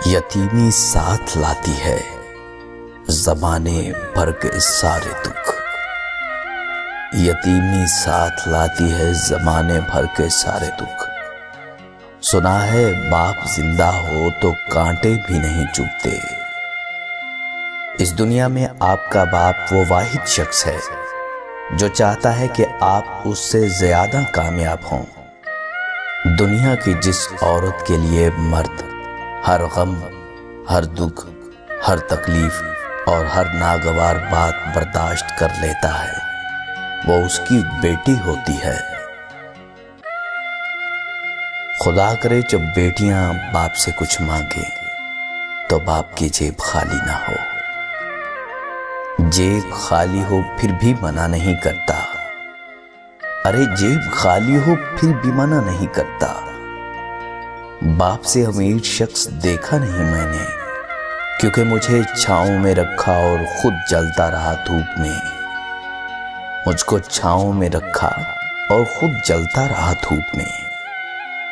यतीमी साथ लाती है ज़माने भर के सारे दुख। यतीमी साथ लाती है ज़माने भर के सारे दुख। सुना है बाप जिंदा हो तो कांटे भी नहीं चुभते। इस दुनिया में आपका बाप वो वाहिद शख्स है जो चाहता है कि आप उससे ज्यादा कामयाब हों। दुनिया की जिस औरत के लिए मर्द हर गम, हर दुख, हर तकलीफ और हर नागवार बात बर्दाश्त कर लेता है, वो उसकी बेटी होती है। खुदा करे जब बेटियां बाप से कुछ मांगे तो बाप की जेब खाली ना हो। जेब खाली हो फिर भी मना नहीं करता। अरे जेब खाली हो फिर भी मना नहीं करता। बाप से अमीर शख्स देखा नहीं मैंने, क्योंकि मुझे छांव में रखा और खुद जलता रहा धूप में। मुझको छांव में रखा और खुद जलता रहा धूप में।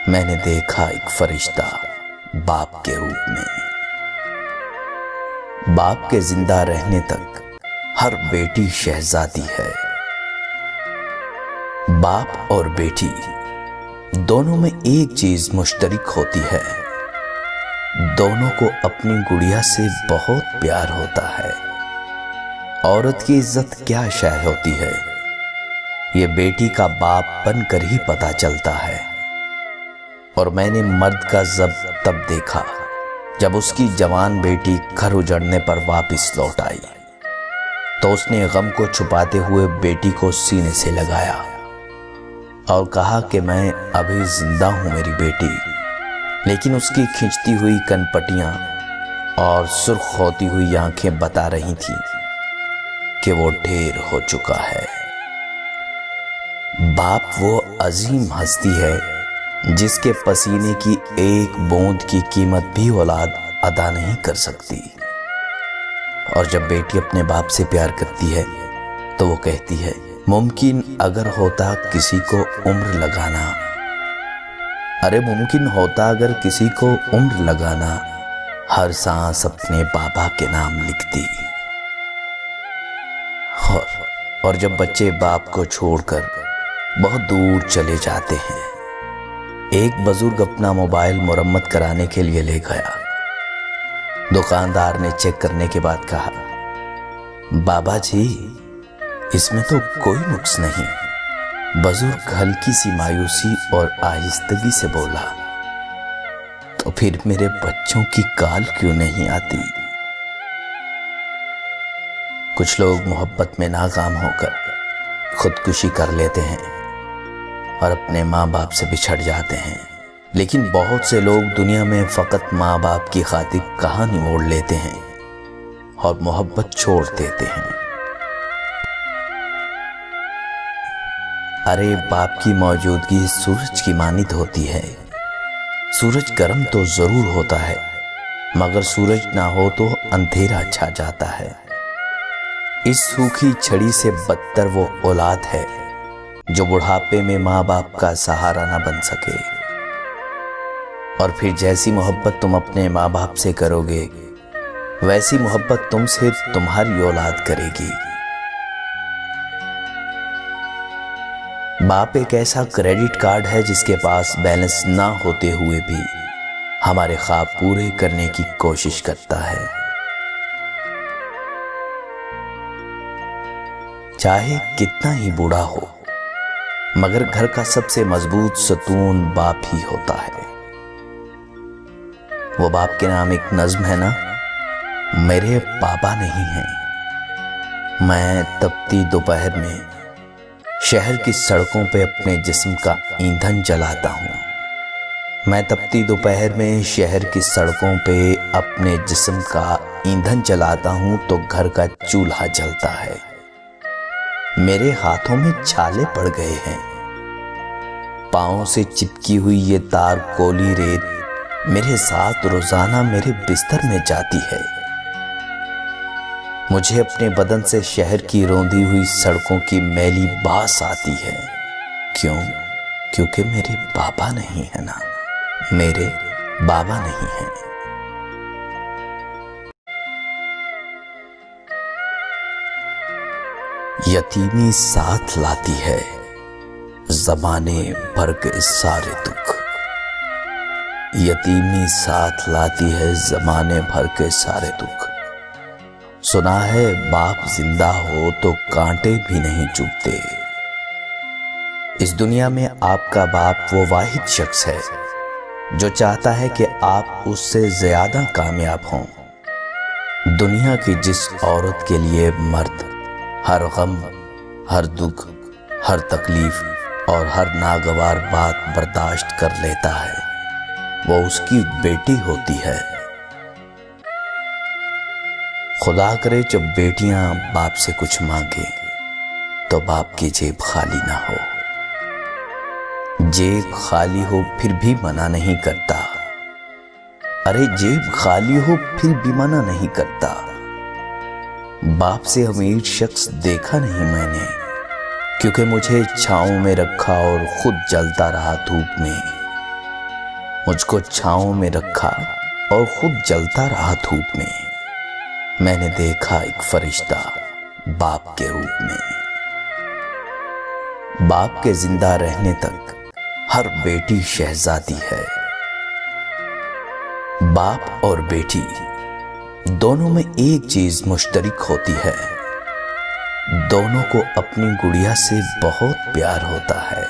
मैंने देखा एक फरिश्ता बाप के रूप में। बाप के जिंदा रहने तक हर बेटी शहजादी है। बाप और बेटी दोनों में एक चीज मुश्तरक होती है, दोनों को अपनी गुड़िया से बहुत प्यार होता है। औरत की इज्जत क्या शय होती है, ये बेटी का बाप बनकर ही पता चलता है। और मैंने मर्द का जब तब देखा जब उसकी जवान बेटी घर उजड़ने पर वापस लौट आई, तो उसने गम को छुपाते हुए बेटी को सीने से लगाया और कहा कि मैं अभी जिंदा हूं मेरी बेटी। लेकिन उसकी खिंचती हुई कनपटियां और सुर्ख होती हुई आंखें बता रही थी कि वो ढेर हो चुका है। बाप वो अजीम हस्ती है जिसके पसीने की एक बूंद की कीमत भी औलाद अदा नहीं कर सकती। और जब बेटी अपने बाप से प्यार करती है तो वो कहती है, मुमकिन अगर होता किसी को उम्र लगाना, अरे मुमकिन होता अगर किसी को उम्र लगाना, हर सांस अपने बाबा के नाम लिखती। और जब बच्चे बाप को छोड़कर बहुत दूर चले जाते हैं, एक बुजुर्ग अपना मोबाइल मुरम्मत कराने के लिए ले गया। दुकानदार ने चेक करने के बाद कहा, बाबा जी इसमें तो कोई नुक्स नहीं। बुजुर्ग हल्की सी मायूसी और आहिस्तगी से बोला, तो फिर मेरे बच्चों की काल क्यों नहीं आती? कुछ लोग मोहब्बत में नाकाम होकर खुदकुशी कर लेते हैं और अपने माँ बाप से बिछड़ जाते हैं। लेकिन बहुत से लोग दुनिया में फकत माँ बाप की खातिर कहानी मोड़ लेते हैं और मोहब्बत छोड़ देते हैं। अरे बाप की मौजूदगी सूरज की मानित होती है। सूरज गर्म तो जरूर होता है, मगर सूरज ना हो तो अंधेरा छा जाता है। इस सूखी छड़ी से बदतर वो औलाद है जो बुढ़ापे में माँ बाप का सहारा ना बन सके। और फिर जैसी मोहब्बत तुम अपने माँ बाप से करोगे, वैसी मोहब्बत तुमसे तुम्हारी औलाद करेगी। बाप एक ऐसा क्रेडिट कार्ड है जिसके पास बैलेंस ना होते हुए भी हमारे ख्वाब पूरे करने की कोशिश करता है। चाहे कितना ही बूढ़ा हो, मगर घर का सबसे मजबूत सतून बाप ही होता है। वो बाप के नाम एक नज्म है ना, मेरे पापा नहीं हैं। मैं तपती दोपहर में शहर की सड़कों पे अपने जिस्म का ईंधन जलाता हूँ। मैं तपती दोपहर में शहर की सड़कों पे अपने जिस्म का ईंधन जलाता हूँ तो घर का चूल्हा जलता है। मेरे हाथों में छाले पड़ गए हैं। पांवों से चिपकी हुई ये तार कोली रेत मेरे साथ रोजाना मेरे बिस्तर में जाती है। मुझे अपने बदन से शहर की रौंदी हुई सड़कों की मैली बास आती है। क्यों? क्योंकि मेरे बाबा नहीं है ना, मेरे बाबा नहीं हैं। यतीमी साथ लाती है ज़माने भर के सारे दुख। यतीमी साथ लाती है ज़माने भर के सारे दुख। सुना है बाप जिंदा हो तो कांटे भी नहीं चुभते। इस दुनिया में आपका बाप वो वाहिद शख्स है जो चाहता है कि आप उससे ज्यादा कामयाब हों। दुनिया की जिस औरत के लिए मर्द हर गम, हर दुख, हर तकलीफ और हर नागवार बात बर्दाश्त कर लेता है, वो उसकी बेटी होती है। खुदा करे जब बेटियां बाप से कुछ मांगे तो बाप की जेब खाली ना हो। जेब खाली हो फिर भी मना नहीं करता। अरे जेब खाली हो फिर भी मना नहीं करता। बाप से अमीर शख्स देखा नहीं मैंने, क्योंकि मुझे छांव में रखा और खुद जलता रहा धूप में। मुझको छांव में रखा और खुद जलता रहा धूप में। मैंने देखा एक फरिश्ता बाप के रूप में। बाप के जिंदा रहने तक हर बेटी शहजादी है। बाप और बेटी दोनों में एक चीज मुश्तरक होती है, दोनों को अपनी गुड़िया से बहुत प्यार होता है।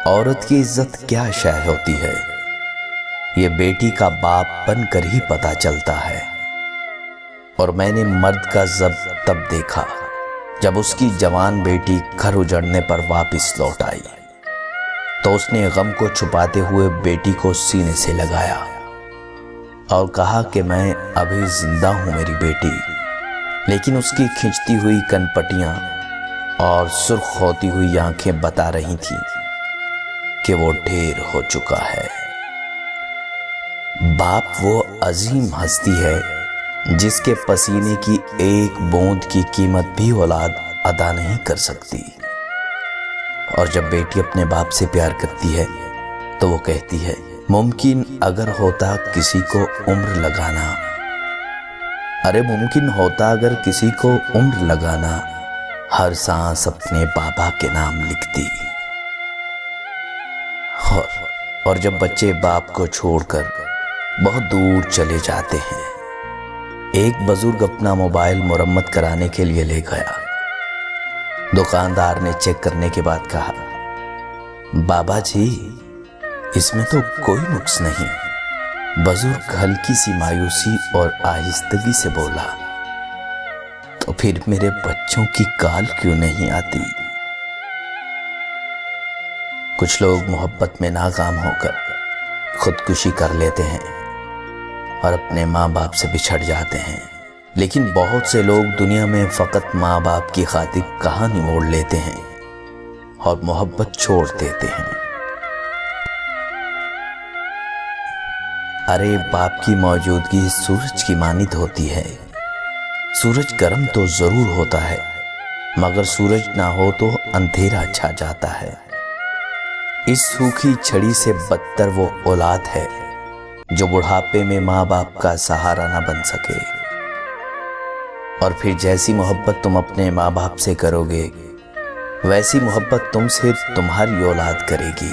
औरत की इज्जत क्या शय होती है, ये बेटी का बाप बनकर ही पता चलता है। और मैंने मर्द का जब तब देखा जब उसकी जवान बेटी घर उजड़ने पर वापस लौट आई, तो उसने गम को छुपाते हुए बेटी को सीने से लगाया और कहा कि मैं अभी जिंदा हूं मेरी बेटी। लेकिन उसकी खिंचती हुई कनपटियां और सुर्ख होती हुई आंखें बता रही थी कि वो ढेर हो चुका है। बाप वो अजीम हस्ती है जिसके पसीने की एक बूंद की कीमत भी औलाद अदा नहीं कर सकती। और जब बेटी अपने बाप से प्यार करती है तो वो कहती है, मुमकिन अगर होता किसी को उम्र लगाना, अरे मुमकिन होता अगर किसी को उम्र लगाना, हर सांस अपने बाबा के नाम लिखती। और जब बच्चे बाप को छोड़कर बहुत दूर चले जाते हैं, एक बुजुर्ग अपना मोबाइल मुरम्मत कराने के लिए ले गया। दुकानदार ने चेक करने के बाद कहा, बाबा जी इसमें तो कोई नुक्स नहीं। बुजुर्ग हल्की सी मायूसी और आहिस्तगी से बोला, तो फिर मेरे बच्चों की काल क्यों नहीं आती? कुछ लोग मोहब्बत में नाकाम होकर खुदकुशी कर लेते हैं और अपने माँ बाप से बिछड़ जाते हैं। लेकिन बहुत से लोग दुनिया में फकत माँ बाप की खातिर कहानी मोड़ लेते हैं और मोहब्बत छोड़ देते हैं। अरे बाप की मौजूदगी सूरज की मानित होती है। सूरज गर्म तो जरूर होता है, मगर सूरज ना हो तो अंधेरा छा जाता है। इस सूखी छड़ी से बदतर वो औलाद है जो बुढ़ापे में माँ बाप का सहारा ना बन सके। और फिर जैसी मोहब्बत तुम अपने माँ बाप से करोगे, वैसी मोहब्बत तुमसे तुम्हारी औलाद करेगी।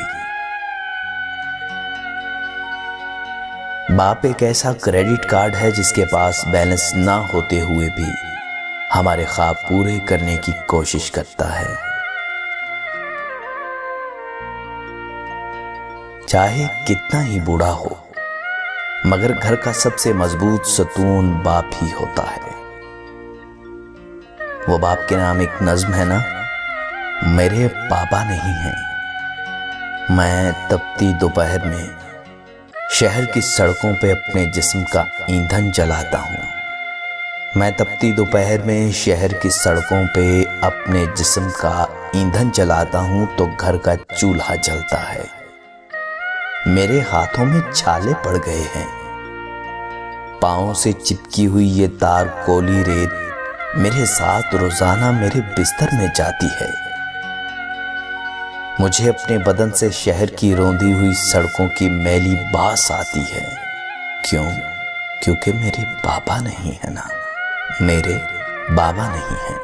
बाप एक ऐसा क्रेडिट कार्ड है जिसके पास बैलेंस ना होते हुए भी हमारे ख्वाब पूरे करने की कोशिश करता है। चाहे कितना ही बूढ़ा हो, मगर घर का सबसे मजबूत सतून बाप ही होता है। वो बाप के नाम एक नज्म है ना, मेरे पापा नहीं हैं। मैं तपती दोपहर में शहर की सड़कों पे अपने जिस्म का ईंधन जलाता हूँ। मैं तपती दोपहर में शहर की सड़कों पे अपने जिस्म का ईंधन जलाता हूँ तो घर का चूल्हा जलता है। मेरे हाथों में छाले पड़ गए हैं। पांव से चिपकी हुई ये तार कोली रेत मेरे साथ रोजाना मेरे बिस्तर में जाती है। मुझे अपने बदन से शहर की रौंदी हुई सड़कों की मैली बास आती है। क्यों? क्योंकि मेरे बाबा नहीं है ना, मेरे बाबा नहीं हैं।